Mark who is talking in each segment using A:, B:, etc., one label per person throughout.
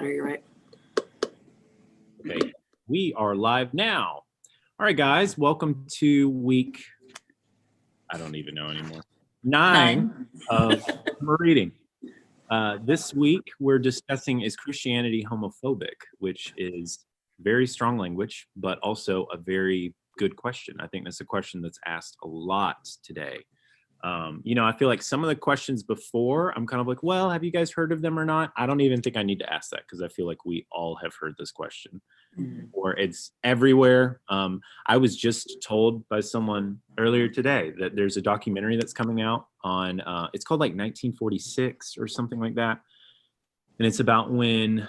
A: You're right.
B: Okay, we are live now. All right, guys, welcome to week, I don't even know anymore, 9 of summer reading. This week, we're discussing, is Christianity homophobic, which is very strong language, but also a very good question. I think that's a question that's asked a lot today. I feel like some of the questions before, I'm kind of like, well, have you guys heard of them or not? I don't even think I need to ask that because I feel like we all have heard this question. Or it's everywhere. I was just told by someone earlier today that there's a documentary that's coming out on, it's called like 1946 or something like that. And it's about when,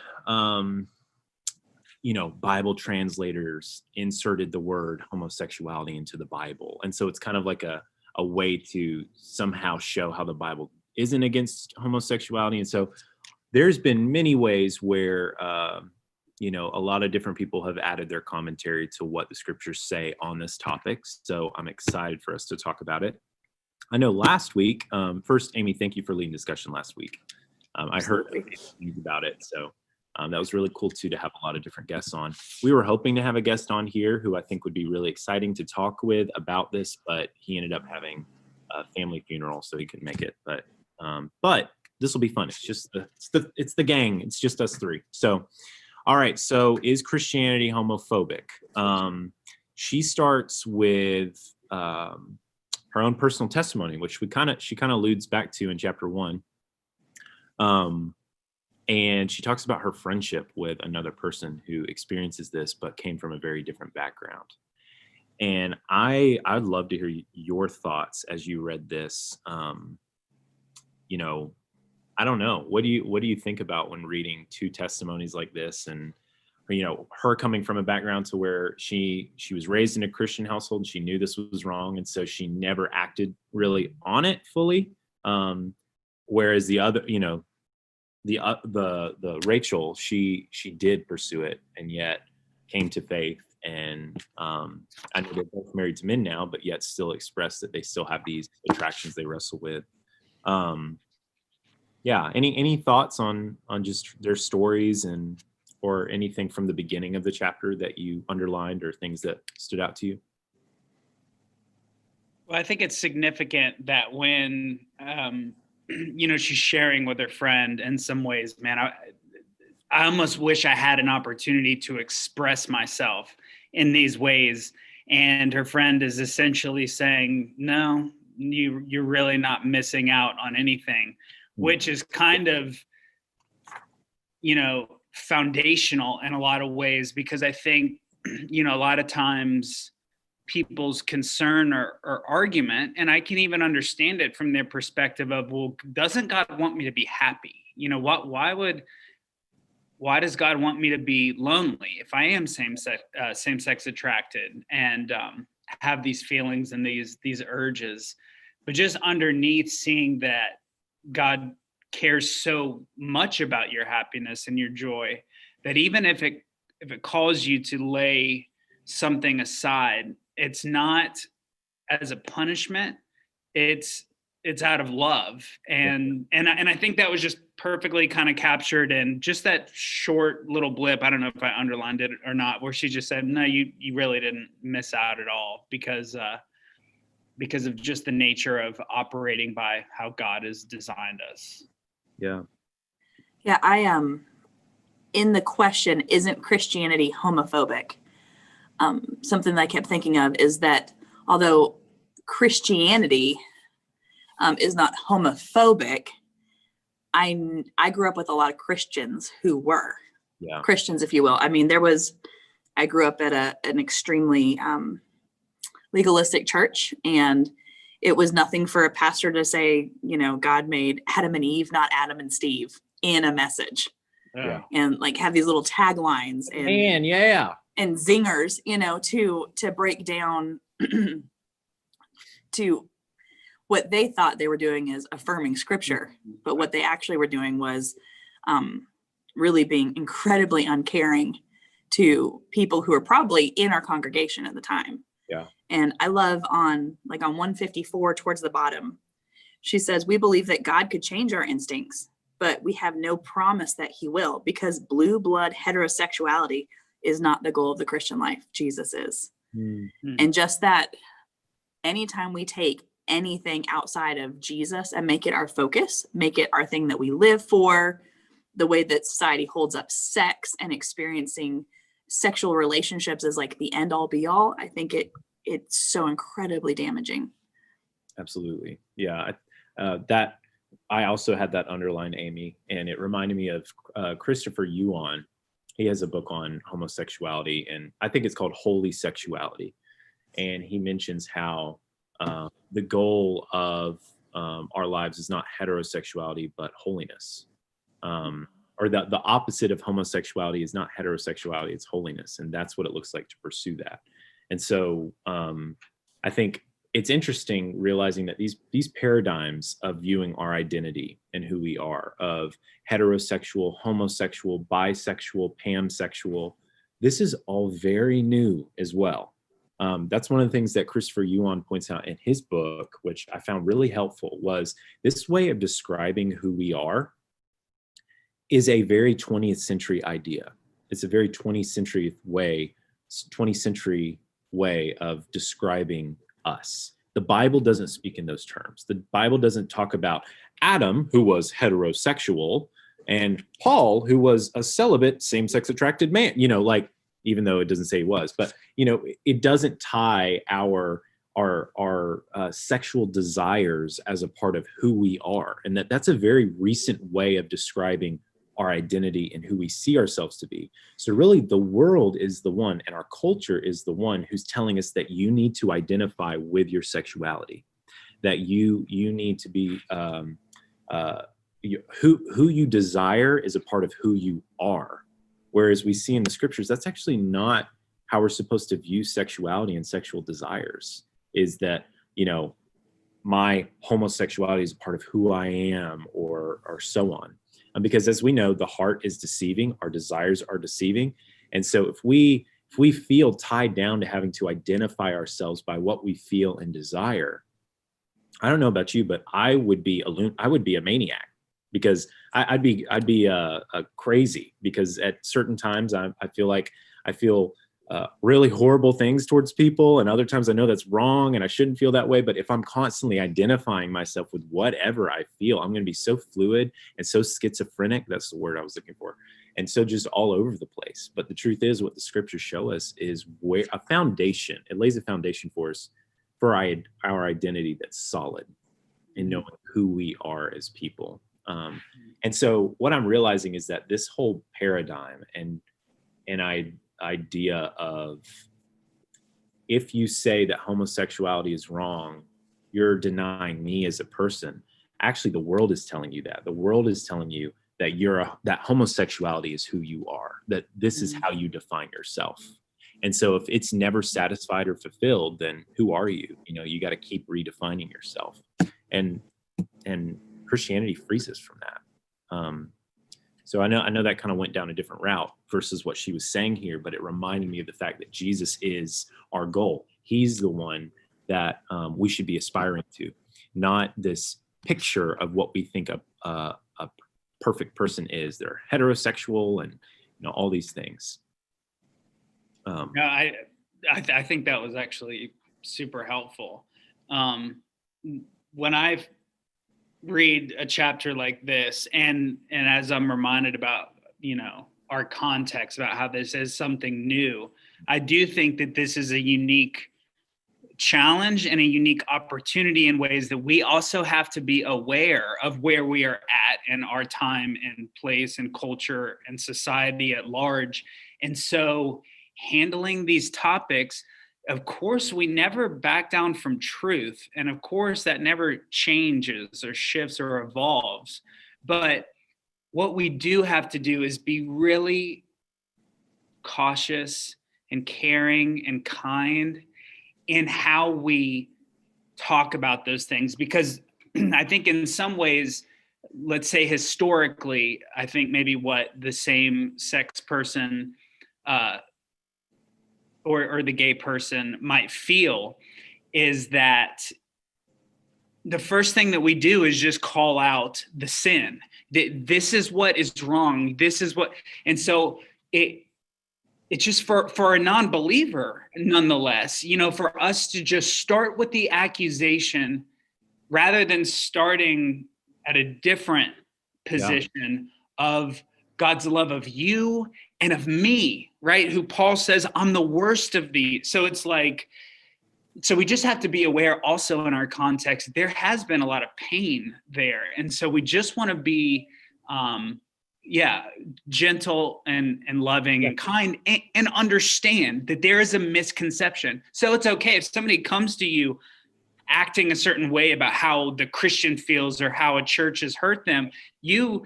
B: Bible translators inserted the word homosexuality into the Bible. And so it's kind of like a way to somehow show how the Bible isn't against homosexuality. And so there's been many ways where, a lot of different people have added their commentary to what the scriptures say on this topic. So I'm excited for us to talk about it. I know last week, first, Amy, thank you for leading discussion last week. I heard things about it. So that was really cool too, to have a lot of different guests on. We were hoping to have a guest on here who I think would be really exciting to talk with about this, but he ended up having a family funeral, so he couldn't make it. But this will be fun. It's just it's the gang. It's just us three. So, all right. So, is Christianity homophobic? She starts with her own personal testimony, which she kind of alludes back to in chapter 1. And she talks about her friendship with another person who experiences this, but came from a very different background. And I'd love to hear your thoughts as you read this. I don't know. What do you think about when reading two testimonies like this, and her coming from a background to where she was raised in a Christian household and she knew this was wrong, and so she never acted really on it fully. Whereas the other, the Rachel, she did pursue it and yet came to faith. And I know they're both married to men now, but yet still express that they still have these attractions they wrestle with. Any thoughts on just their stories or anything from the beginning of the chapter that you underlined or things that stood out to you?
C: Well, I think it's significant that when she's sharing with her friend, in some ways, man, I almost wish I had an opportunity to express myself in these ways. And her friend is essentially saying, no, you're really not missing out on anything, which is kind of, foundational in a lot of ways, because I think, a lot of times people's concern or argument, and I can even understand it from their perspective of, well, doesn't God want me to be happy? Why does God want me to be lonely if I am same-sex attracted and have these feelings and these urges? But just underneath, seeing that God cares so much about your happiness and your joy, that even if it calls you to lay something aside, it's not as a punishment, it's out of love. And I think that was just perfectly kind of captured in just that short little blip. I don't know if I underlined it or not, where she just said, no, you really didn't miss out at all, because of just the nature of operating by how God has designed us.
A: Yeah, I in the question, isn't Christianity homophobic? Something that I kept thinking of is that although Christianity is not homophobic, I grew up with a lot of Christians who were Christians, if you will. I mean, I grew up at an extremely legalistic church, and it was nothing for a pastor to say, God made Adam and Eve, not Adam and Steve, in a message. Yeah. And like have these little taglines and zingers, to break down to what they thought they were doing is affirming scripture. But what they actually were doing was really being incredibly uncaring to people who were probably in our congregation at the time.
B: Yeah.
A: And I love on 154 towards the bottom, she says, we believe that God could change our instincts, but we have no promise that he will, because blue blood heterosexuality is not the goal of the Christian life. Jesus is.
B: Mm-hmm.
A: And just that, anytime we take anything outside of Jesus and make it our focus, make it our thing that we live for, the way that society holds up sex and experiencing sexual relationships as like the end all be all, I think it's so incredibly damaging.
B: Absolutely. Yeah. That I also had that underlined, Amy, and it reminded me of Christopher Yuan. He has a book on homosexuality, and I think it's called Holy Sexuality. And he mentions how the goal of our lives is not heterosexuality, but holiness. Or the opposite of homosexuality is not heterosexuality, it's holiness. And that's what it looks like to pursue that. And so I think it's interesting realizing that these paradigms of viewing our identity and who we are, of heterosexual, homosexual, bisexual, pansexual, this is all very new as well. That's one of the things that Christopher Yuan points out in his book, which I found really helpful, was this way of describing who we are is a very 20th century idea. It's a very 20th century way of describing us. The Bible doesn't speak in those terms. The Bible doesn't talk about Adam, who was heterosexual, and Paul, who was a celibate, same-sex attracted man, even though it doesn't say he was, but, it doesn't tie our sexual desires as a part of who we are. And that's a very recent way of describing our identity and who we see ourselves to be. So really the world is the one, and our culture is the one who's telling us that you need to identify with your sexuality, that you need to be who you desire is a part of who you are. Whereas we see in the scriptures, that's actually not how we're supposed to view sexuality and sexual desires, is that, my homosexuality is a part of who I am, or so on. Because as we know, the heart is deceiving, our desires are deceiving. And so if we feel tied down to having to identify ourselves by what we feel and desire, I don't know about you, but I would be a maniac, because I'd be crazy, because at certain times I feel really horrible things towards people, and other times I know that's wrong and I shouldn't feel that way. But if I'm constantly identifying myself with whatever I feel, I'm going to be so fluid and so schizophrenic. That's the word I was looking for. And so just all over the place. But the truth is, what the scriptures show us is where a foundation, it lays a foundation for us, for our identity that's solid in knowing who we are as people. And so what I'm realizing is that this whole paradigm and idea of, if you say that homosexuality is wrong, you're denying me as a person. Actually, the world is telling you that. The world is telling you that that homosexuality is who you are, that this is how you define yourself. And so if it's never satisfied or fulfilled, then who are you? You got to keep redefining yourself. And Christianity frees us from that. So I know that kind of went down a different route versus what she was saying here, but it reminded me of the fact that Jesus is our goal. He's the one that we should be aspiring to, not this picture of what we think a perfect person is. They're heterosexual and all these things.
C: No, I think that was actually super helpful. When I read a chapter like this, and as I'm reminded about our context, about how this is something new, I do think that this is a unique challenge and a unique opportunity in ways that we also have to be aware of where we are at in our time and place and culture and society at large. And so handling these topics, of course, we never back down from truth. And of course, that never changes or shifts or evolves. But what we do have to do is be really cautious and caring and kind in how we talk about those things. Because I think in some ways, let's say historically, I think maybe what the same sex person or the gay person might feel is that the first thing that we do is just call out the sin. This is what is wrong. This is what, and so it's just for a non-believer, nonetheless, for us to just start with the accusation rather than starting at a different position of God's love of you and of me, right? Who Paul says, I'm the worst of these. So it's like, so we just have to be aware also in our context, there has been a lot of pain there. And so we just want to be, gentle and loving and kind and understand that there is a misconception. So it's okay if somebody comes to you acting a certain way about how the Christian feels or how a church has hurt them. You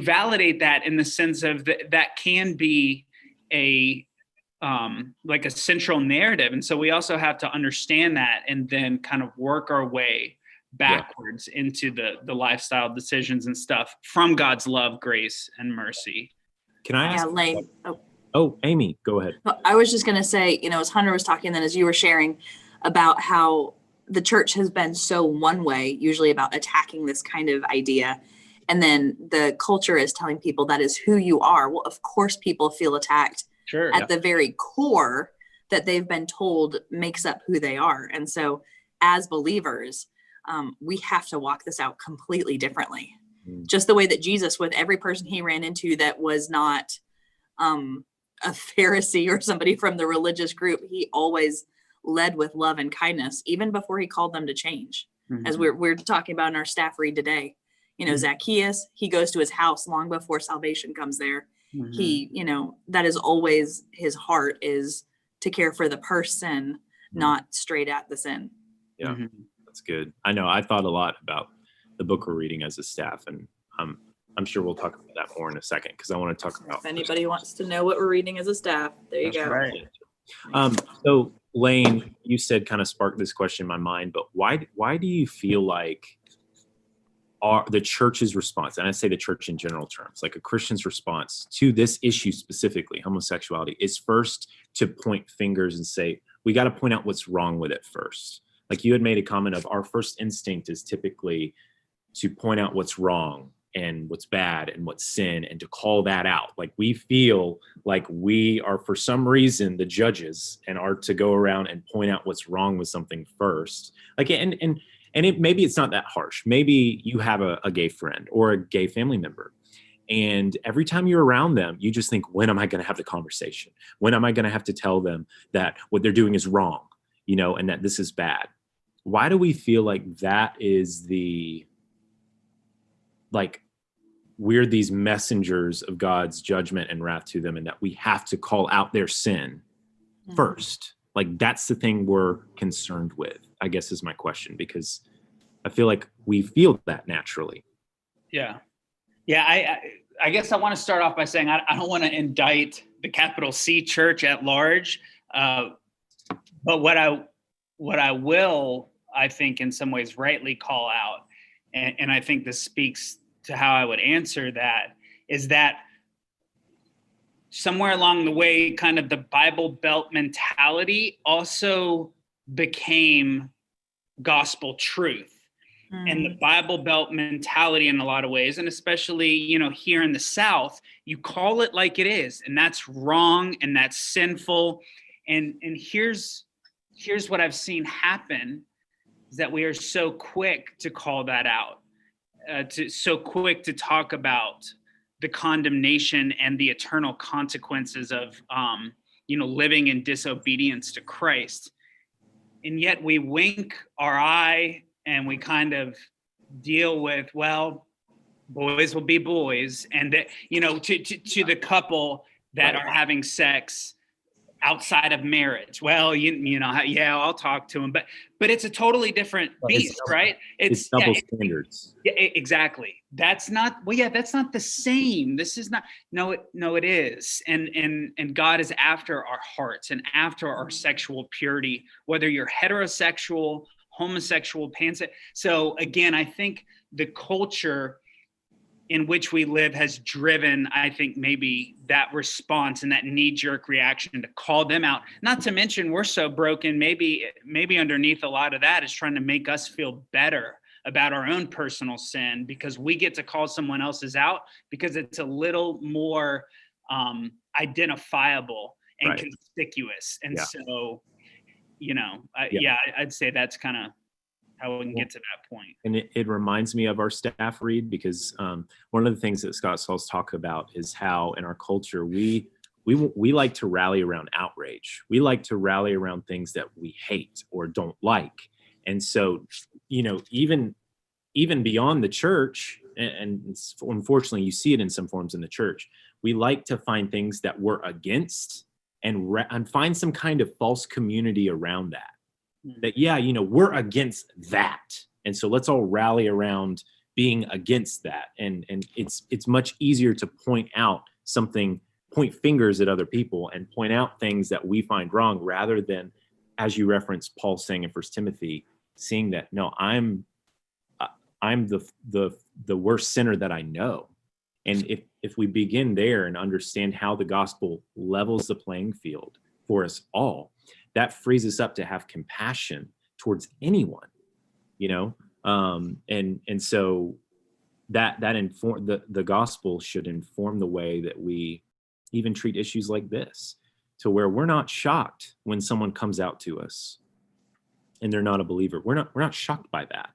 C: validate that in the sense of that can be like a central narrative. And so we also have to understand that and then kind of work our way backwards into the lifestyle decisions and stuff from God's love, grace, and mercy.
B: Can I ask?
A: Yeah, Lane.
B: Oh, Amy, go ahead.
A: I was just going to say, as Hunter was talking, then as you were sharing about how the church has been so one way, usually about attacking this kind of idea. And then the culture is telling people that is who you are. Well, of course, people feel attacked at the very core that they've been told makes up who they are. And so as believers, we have to walk this out completely differently. Just the way that Jesus, with every person he ran into that was not a Pharisee or somebody from the religious group, he always led with love and kindness, even before he called them to change. As we're talking about in our staff read today, Zacchaeus, he goes to his house long before salvation comes there. He, that is always his heart, is to care for the person, not straight at the sin.
B: Yeah. That's good. I know I thought a lot about the book we're reading as a staff, and I'm sure we'll talk about that more in a second, because I want to talk about.
A: If anybody wants to know what we're reading as a staff, there you go.
C: Right.
B: So Lane, you said kind of sparked this question in my mind, but why do you feel like the church's response, and I say the church in general terms, like a Christian's response to this issue specifically, homosexuality, is first to point fingers and say, we got to point out what's wrong with it first? Like you had made a comment of our first instinct is typically to point out what's wrong and what's bad and what's sin and to call that out. Like we feel like we are for some reason the judges and are to go around and point out what's wrong with something first. Like, and maybe it's not that harsh. Maybe you have a gay friend or a gay family member, and every time you're around them, you just think, when am I going to have the conversation? When am I going to have to tell them that what they're doing is wrong, and that this is bad? Why do we feel like that is we're these messengers of God's judgment and wrath to them, and that we have to call out their sin first? Like that's the thing we're concerned with, I guess, is my question, because I feel like we feel that naturally. Yeah.
C: I guess I want to start off by saying I don't want to indict the capital C church at large, but what I will, I think, in some ways rightly call out, and I think this speaks to how I would answer that, is that somewhere along the way, kind of the Bible Belt mentality also became gospel truth. And the Bible Belt mentality in a lot of ways, and especially, here in the South, you call it like it is, and that's wrong and that's sinful. And here's what I've seen happen, is that we are so quick to call that out, so quick to talk about the condemnation and the eternal consequences of, living in disobedience to Christ. And yet we wink our eye and we kind of deal with, well, boys will be boys. And that, to the couple that are having sex outside of marriage. Well, I'll talk to him, but it's a totally different beast, right?
B: It's double standards.
C: Yeah, exactly. That's not the same. This is not, no, it is. And God is after our hearts and after our sexual purity, whether you're heterosexual, homosexual, pansexual. So again, I think the culture in which we live has driven, I think, maybe that response and that knee-jerk reaction to call them out. Not to mention, we're so broken, maybe underneath a lot of that is trying to make us feel better about our own personal sin, because we get to call someone else's out because it's a little more identifiable and
B: Right.
C: conspicuous. And
B: Yeah.
C: so, I'd say that's kind of how we can get to that point.
B: And it reminds me of our staff read, because one of the things that Scott Sauls talk about is how in our culture we like to rally around outrage. We like to rally around things that we hate or don't like. And so, even beyond the church, and unfortunately you see it in some forms in the church, we like to find things that we're against and find some kind of false community around that. That, we're against that. And so let's all rally around being against that. And it's much easier to point fingers at other people and point out things that we find wrong, rather than, as you referenced Paul saying in 1 Timothy, seeing that, no, I'm the worst sinner that I know. And if we begin there and understand how the gospel levels the playing field for us all, that frees us up to have compassion towards anyone, and so that the gospel should inform the way that we even treat issues like this, to where we're not shocked when someone comes out to us and they're not a believer. We're not shocked by that.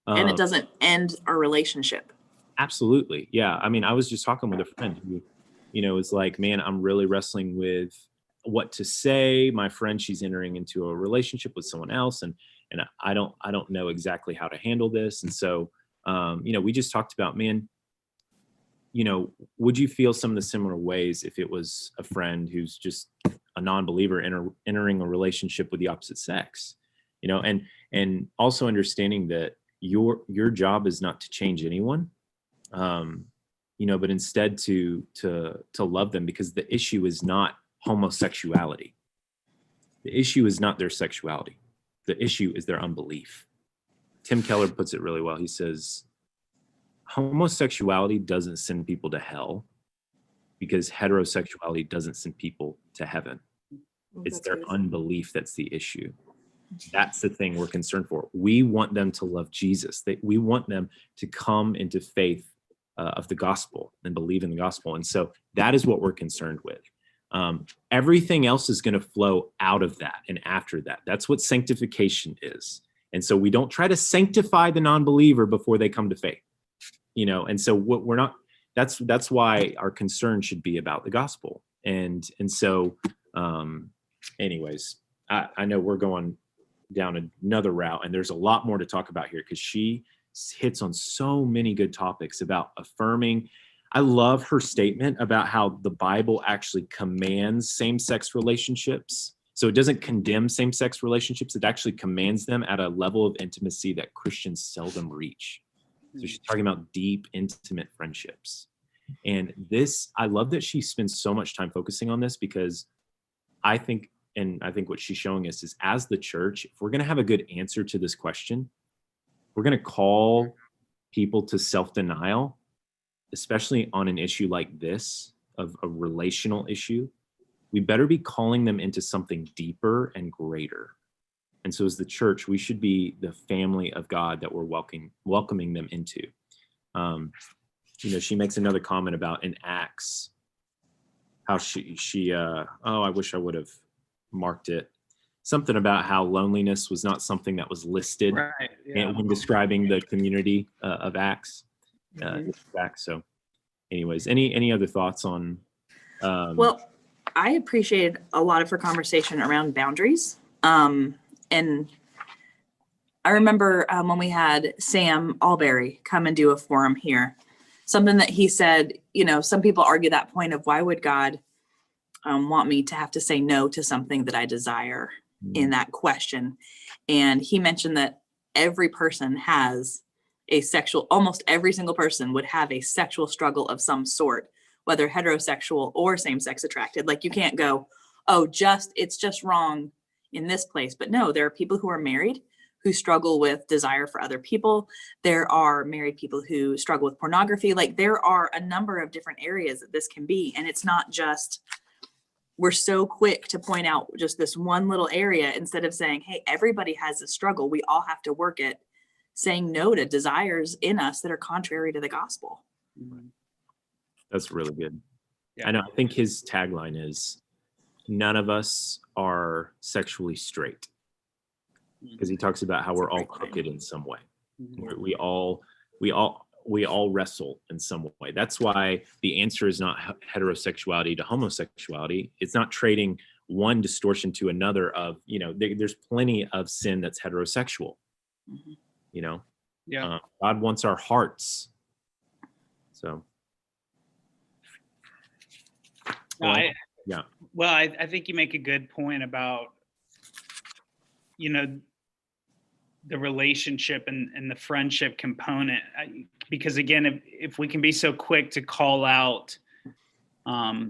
A: And it doesn't end our relationship.
B: Absolutely. Yeah. I mean, I was just talking with a friend who, is like, man, I'm really wrestling with what to say. My friend, she's entering into a relationship with someone else, and I don't know exactly how to handle this. And so, we just talked about, man, would you feel some of the similar ways if it was a friend who's just a non-believer entering a relationship with the opposite sex, and also understanding that your job is not to change anyone, but instead to love them, because the issue is not homosexuality. The issue is not their sexuality. The issue is their unbelief. Tim Keller puts it really well. He says, homosexuality doesn't send people to hell because heterosexuality doesn't send people to heaven. It's their unbelief that's the issue. That's the thing we're concerned for. We want them to love Jesus. We want them to come into faith of the gospel and believe in the gospel. And so that is what we're concerned with. Everything else is going to flow out of that and after that. That's what sanctification is. And so we don't try to sanctify the non-believer before they come to faith, and so what we're not, that's why our concern should be about the gospel. And so, anyways, I know we're going down another route, and there's a lot more to talk about here, because she hits on so many good topics about affirming. I love her statement about how the Bible actually commands same-sex relationships. So it doesn't condemn same-sex relationships. It actually commands them at a level of intimacy that Christians seldom reach. So she's talking about deep, intimate friendships. And I love that she spends so much time focusing on this, because I think what she's showing us is, as the church, if we're going to have a good answer to this question, we're going to call people to self-denial, especially on an issue like this, of a relational issue. We better be calling them into something deeper and greater. And so as the church, we should be the family of God that we're welcoming them into. She makes another comment about in Acts, how I wish I would have marked it. Something about how loneliness was not something that was listed, right, when describing the community of Acts. So anyways, any other thoughts on?
A: Well, I appreciated a lot of her conversation around boundaries. And I remember when we had Sam Alberry come and do a forum here, something that he said, some people argue that point of, why would God want me to have to say no to something that I desire in that question? And he mentioned that every person has almost every single person would have a sexual struggle of some sort, whether heterosexual or same-sex attracted. Like, you can't go, it's just wrong in this place. But no, there are people who are married who struggle with desire for other people. There are married people who struggle with pornography. Like, there are a number of different areas that this can be. And it's not just, we're so quick to point out just this one little area instead of saying, hey, everybody has a struggle. We all have to work it saying no to desires in us that are contrary to the gospel.
B: That's really good.
C: Yeah.
B: I know. I think his tagline is, "None of us are sexually straight," because he talks about how we're all crooked in some way. We all wrestle in some way. That's why the answer is not heterosexuality to homosexuality. It's not trading one distortion to another of, there's plenty of sin that's heterosexual,
C: Yeah.
B: God wants our hearts. So.
C: No,
B: Yeah.
C: Well, I think you make a good point about, the relationship and the friendship component. Because again, if we can be so quick to call out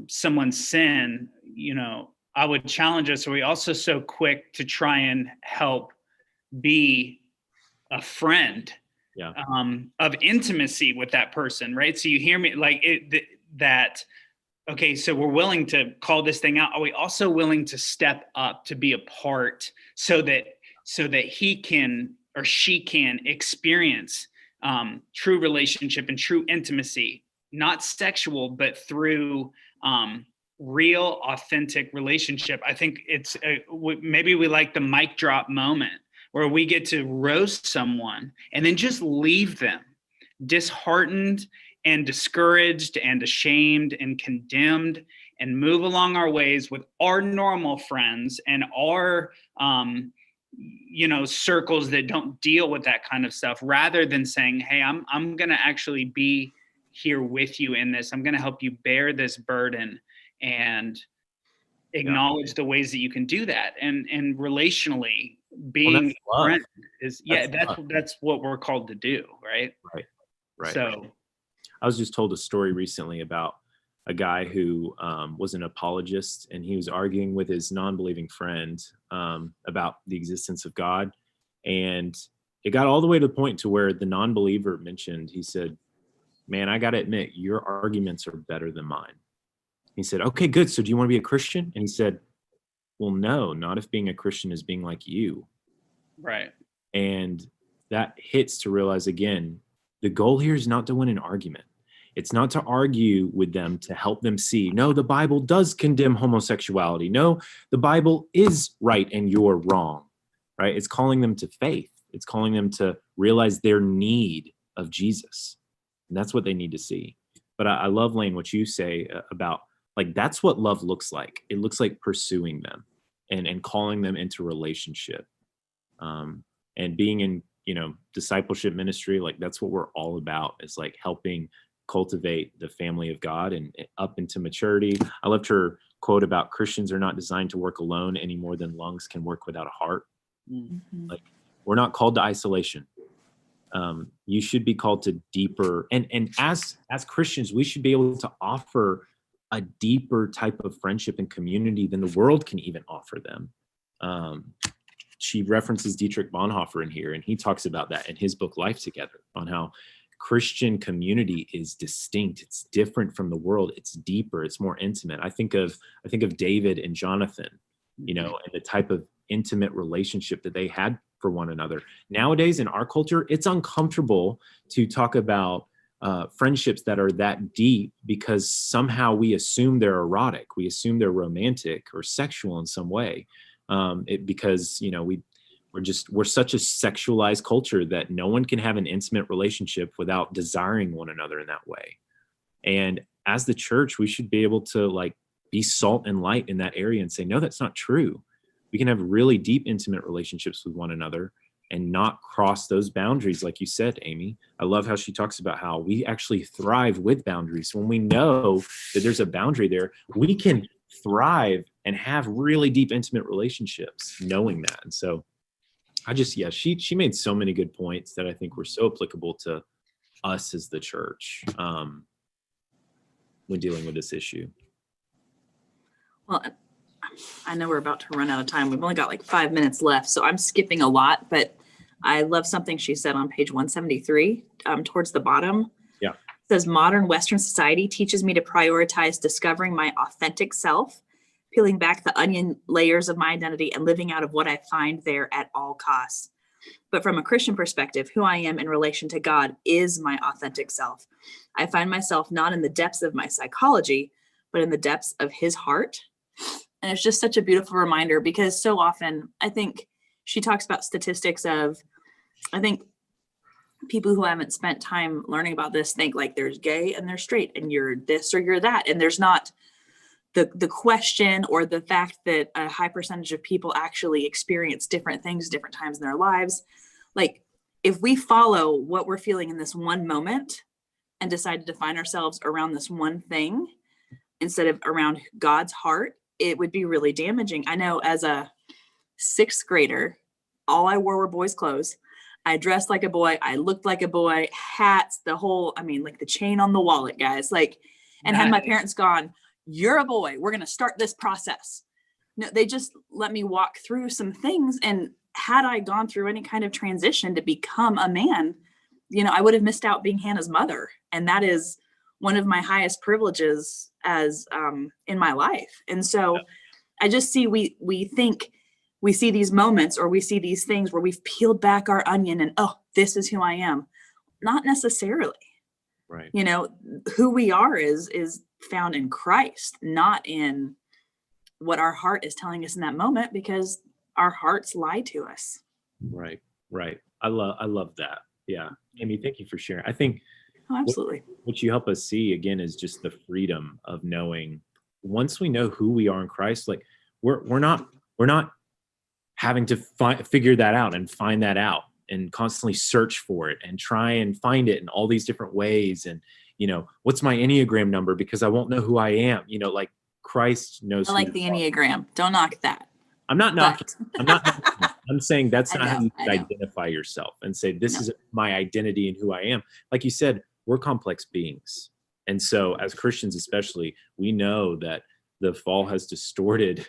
C: someone's sin, I would challenge us. Are we also so quick to try and help be a friend of intimacy with that person, right? So you hear me like that. Okay, so we're willing to call this thing out. Are we also willing to step up to be a part so that he can or she can experience true relationship and true intimacy, not sexual, but through real, authentic relationship? I think it's maybe we like the mic drop moment where we get to roast someone and then just leave them disheartened and discouraged and ashamed and condemned, and move along our ways with our normal friends and our circles that don't deal with that kind of stuff, rather than saying, hey, I'm going to actually be here with you in this. I'm going to help you bear this burden and acknowledge the ways that you can do that. And relationally being a friend is, that's what we're called to do. Right. So
B: I was just told a story recently about a guy who was an apologist, and he was arguing with his non-believing friend about the existence of God. And it got all the way to the point to where the non-believer mentioned, he said, man, I got to admit, your arguments are better than mine. He said, okay, good. So do you want to be a Christian? And he said, well, no, not if being a Christian is being like you.
C: Right.
B: And that hits to realize, again, the goal here is not to win an argument. It's not to argue with them to help them see, no, the Bible does condemn homosexuality. No, the Bible is right and you're wrong, right? It's calling them to faith. It's calling them to realize their need of Jesus. And that's what they need to see. But I love, Lane, what you say about, like, that's what love looks like. It looks like pursuing them and calling them into relationship. And being in, discipleship ministry, like that's what we're all about, is like helping cultivate the family of God and up into maturity. I loved her quote about Christians are not designed to work alone any more than lungs can work without a heart. Mm-hmm. Like, we're not called to isolation. You should be called to deeper, and as Christians, we should be able to offer a deeper type of friendship and community than the world can even offer them. She references Dietrich Bonhoeffer in here, and he talks about that in his book Life Together, on how Christian community is distinct. It's different from the world. It's deeper. It's more intimate. I think of David and Jonathan, and the type of intimate relationship that they had for one another. Nowadays in our culture, it's uncomfortable to talk about friendships that are that deep, because somehow we assume they're erotic. We assume they're romantic or sexual in some way. Because we're such a sexualized culture that no one can have an intimate relationship without desiring one another in that way. And as the church, we should be able to be salt and light in that area and say, no, that's not true. We can have really deep, intimate relationships with one another and not cross those boundaries. Like you said, Amy, I love how she talks about how we actually thrive with boundaries. When we know that there's a boundary there, we can thrive and have really deep, intimate relationships knowing that. And so she made so many good points that I think were so applicable to us as the church when dealing with this issue.
A: Well, I know we're about to run out of time. We've only got 5 minutes left, so I'm skipping a lot, but I love something she said on page 173, towards the bottom.
B: Yeah.
A: It says, modern Western society teaches me to prioritize discovering my authentic self, peeling back the onion layers of my identity, and living out of what I find there at all costs. But from a Christian perspective, who I am in relation to God is my authentic self. I find myself not in the depths of my psychology, but in the depths of his heart. And it's just such a beautiful reminder, because so often I think she talks about statistics of, I think people who haven't spent time learning about this think like there's gay and there's straight and you're this or you're that. And there's not the question or the fact that a high percentage of people actually experience different things different times in their lives. Like, if we follow what we're feeling in this one moment and decide to define ourselves around this one thing instead of around God's heart, it would be really damaging. I know as a 6th grader, all I wore were boys' clothes. I dressed like a boy. I looked like a boy, hats, the whole, I mean, like the chain on the wallet, guys, like, and had my parents gone, you're a boy, we're going to start this process. No, they just let me walk through some things. And had I gone through any kind of transition to become a man, you know, I would have missed out being Hannah's mother. And that is one of my highest privileges as in my life. And so I just see, we think we see these moments or we see these things where we've peeled back our onion and, oh, this is who I am. Not necessarily.
B: Right.
A: You know, who we are is found in Christ, not in what our heart is telling us in that moment, because our hearts lie to us.
B: Right. I love that. Yeah. Amy, thank you for sharing. I think
A: absolutely.
B: What you help us see again is just the freedom of knowing, once we know who we are in Christ, like we're not having to figure that out and find that out and constantly search for it and try and find it in all these different ways. And, you know, what's my Enneagram number? Because I won't know who I am. You know, like Christ knows.
A: I like the Enneagram. Don't knock that.
B: I'm not knocking. I'm saying that's not how you identify yourself and say, this is my identity and who I am. Like you said, we're complex beings. And so as Christians, especially, we know that the fall has distorted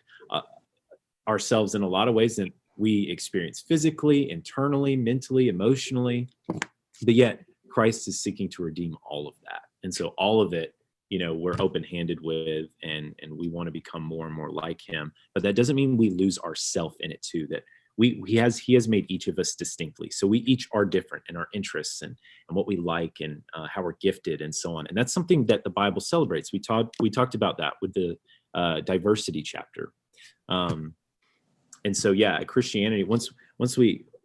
B: ourselves in a lot of ways that we experience physically, internally, mentally, emotionally, but yet Christ is seeking to redeem all of that. And so all of it, you know, we're open-handed with, and we want to become more and more like him. But that doesn't mean we lose ourself in it too, that he has made each of us distinctly. So we each are different in our interests and what we like and how we're gifted and so on. And that's something that the Bible celebrates. We talked about that with the diversity chapter. And so, yeah, Christianity,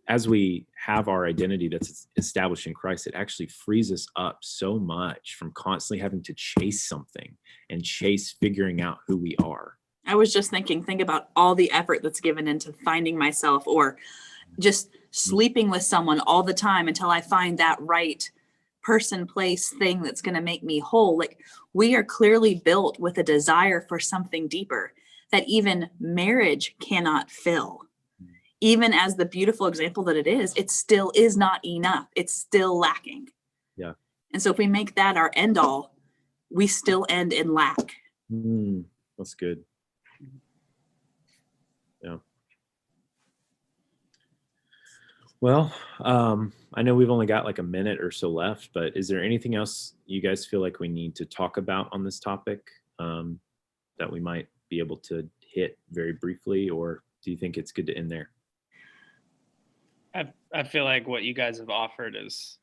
B: as we have our identity that's established in Christ, it actually frees us up so much from constantly having to chase something and chase figuring out who we are.
A: I was just think about all the effort that's given into finding myself, or just sleeping with someone all the time until I find that right person, place, thing that's going to make me whole. Like, we are clearly built with a desire for something deeper that even marriage cannot fill. Even as the beautiful example that it still is not enough. It's still lacking.
B: Yeah.
A: And so if we make that our end all, we still end in lack.
B: That's good. Yeah. Well, I know we've only got like a minute or so left, but is there anything else you guys feel like we need to talk about on this topic that we might be able to hit very briefly, or do you think it's good to end there?
C: I feel like what you guys have offered is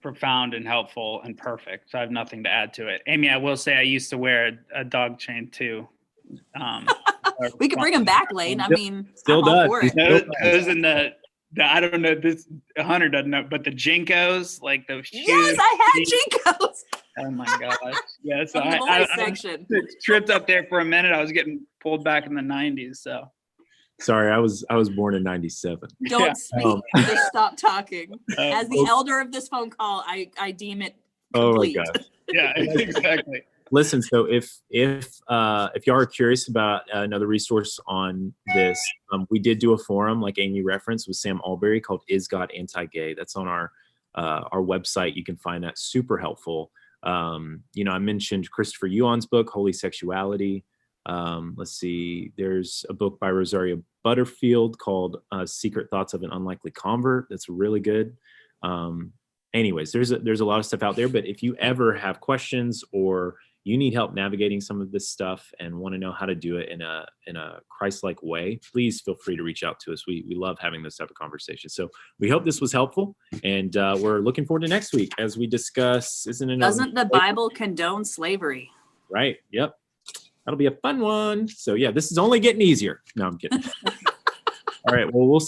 C: profound and helpful and perfect. So I have nothing to add to it. Amy, I will say I used to wear a dog chain too.
A: We could bring them back, Lane. I mean,
B: still does.
C: Those in the I don't know, this Hunter doesn't know, but the Jinkos, like those shoes.
A: Yes, I had Jinkos.
C: Oh my gosh. Yeah, so
A: I section.
C: Tripped up there for a minute. I was getting pulled back in the 90s. So
B: sorry, I was born in 97.
A: Don't speak. Just stop talking. As the elder of this phone call, I deem it complete.
B: Oh my gosh.
C: Yeah, exactly.
B: Listen, so if y'all are curious about another resource on this, we did do a forum, like Amy referenced, with Sam Alberry called "Is God Anti-Gay?" That's on our website. You can find that super helpful. I mentioned Christopher Yuan's book, Holy Sexuality. Let's see, there's a book by Rosaria Butterfield called Secret Thoughts of an Unlikely Convert. That's really good. Anyways, there's a lot of stuff out there, but if you ever have questions or you need help navigating some of this stuff and want to know how to do it in a Christ-like way, please feel free to reach out to us. We love having this type of conversation. So we hope this was helpful, and we're looking forward to next week as we discuss.
A: Doesn't the Bible condone slavery?
B: Right. Yep. That'll be a fun one. So yeah, this is only getting easier. No, I'm kidding. All right. Well, we'll see.